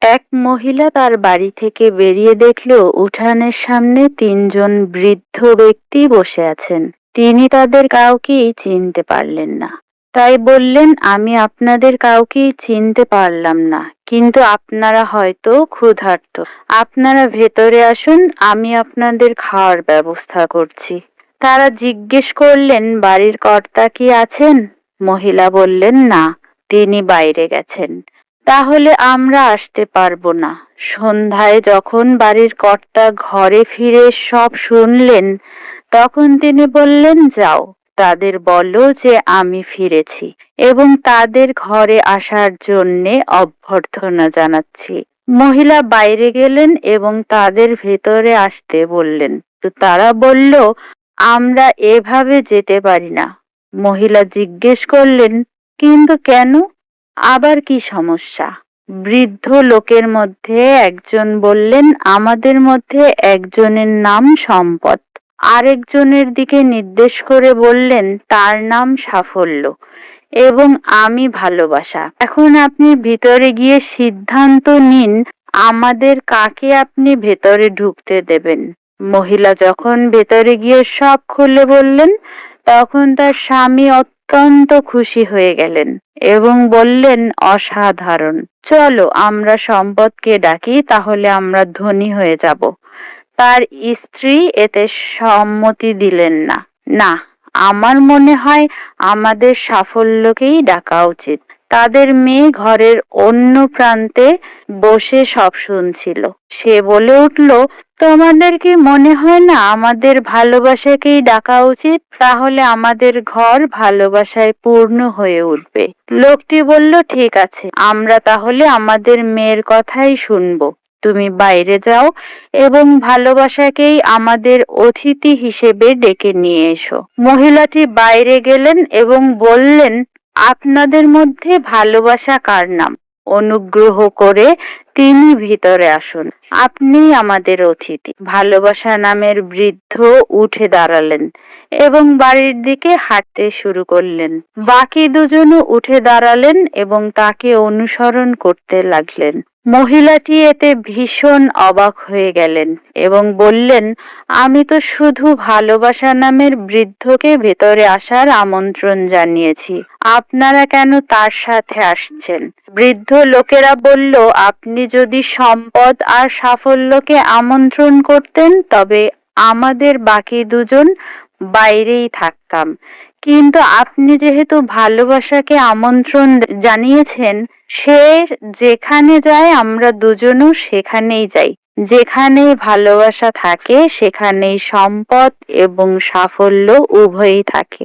এক মহিলা তার বাড়ি থেকে বেরিয়ে দেখল উঠানের সামনে তিনজন বৃদ্ধ ব্যক্তি বসে আছেন। তিনি তাদের কাউকেই চিনতে পারলেন না। তাই বললেন, আমি আপনাদের কাউকেই চিনতে পারলাম না, কিন্তু আপনারা হয়তো ক্ষুধার্ত। আপনারা ভেতরে আসুন, আমি আপনাদের খাওয়ার ব্যবস্থা করছি। তারা জিজ্ঞেস করলেন, বাড়ির কর্তা কি আছেন? মহিলা বললেন, না, তিনি বাইরে গেছেন। তাহলে আমরা আসতে পারবো না। সন্ধ্যায় যখন বাড়ির কর্তা ঘরে ফিরে সব শুনলেন, তখন তিনি বললেন, যাও, তাদের বলো যে আমি ফিরেছি এবং তাদের ঘরে আসার জন্যে অভ্যর্থনা জানাচ্ছি। মহিলা বাইরে গেলেন এবং তাদের ভেতরে আসতে বললেন। তো তারা বলল, আমরা এভাবে যেতে পারি না। মহিলা জিজ্ঞেস করলেন, কিন্তু কেন? আবার কি সমস্যা? বৃদ্ধ লোকের মধ্যে একজন বললেন, আমাদের মধ্যে একজনের নাম সম্পদ। আরেকজনের দিকে নির্দেশ করে বললেন, তার নাম সাফল্য এবং আমি ভালোবাসা। এখন আপনি ভিতরে গিয়ে সিদ্ধান্ত নিন, আমাদের কাকে আপনি ভেতরে ঢুকতে দেবেন। মহিলা যখন ভেতরে গিয়ে সব খুলে বললেন, তখন তার স্বামী অত্যন্ত খুশি হয়ে গেলেন এবং বললেন, অসাধারণ, চলো আমরা সম্পদকে ডাকি, তাহলে আমরা ধনী হয়ে যাব। তার স্ত্রী এতে সম্মতি দিলেন না। না, আমার মনে হয় আমাদের সাফল্যকেই ডাকা উচিত। তাদের মেয়ে ঘরের অন্য প্রান্তে বসে সব শুনছিল। সে বলে উঠল, তোমাদের কি মনে হয় না আমাদের ভালোবাসাকেই ডাকা উচিত? তাহলে আমাদের ঘর ভালোবাসায় পূর্ণ হয়ে উঠবে। লোকটি বলল, ঠিক আছে, আমরা তাহলে আমাদের মেয়ের কথাই শুনবো। তুমি বাইরে যাও এবং ভালোবাসাকেই আমাদের অতিথি হিসেবে ডেকে নিয়ে এসো। মহিলাটি বাইরে গেলেন এবং বললেন, আপনাদের মধ্যে ভালোবাসা কার নাম? অনুগ্রহ করে তিনি ভিতরে আসুন, আপনি আমাদের অতিথি। ভালোবাসা নামের বৃদ্ধ উঠে দাঁড়ালেন এবং বাড়ির দিকে হাঁটতে শুরু করলেন। বাকি দুজনও উঠে দাঁড়ালেন এবং তাকে অনুসরণ করতে লাগলেন। মহিলাটি এতে ভীষণ অবাক হয়ে গেলেন এবং বললেন, আমি তো শুধু ভালোবাসা নামের বৃদ্ধকে ভেতরে আসার আমন্ত্রণ জানিয়েছি, আপনারা কেন তার সাথে আসছেন? বৃদ্ধ লোকেরা বলল, আপনি যদি সম্পদ আর সাফল্যকে আমন্ত্রণ করতেন, তবে আমাদের বাকি দুজন বাইরেই থাকতাম। কিন্তু আপনি যেহেতু ভালোবাসাকে আমন্ত্রণ জানিয়েছেন, সে যেখানে যায় আমরা দুজনও সেখানেই যাই। যেখানেই ভালোবাসা থাকে সেখানেই সম্পদ এবং সাফল্য উভয়ই থাকে।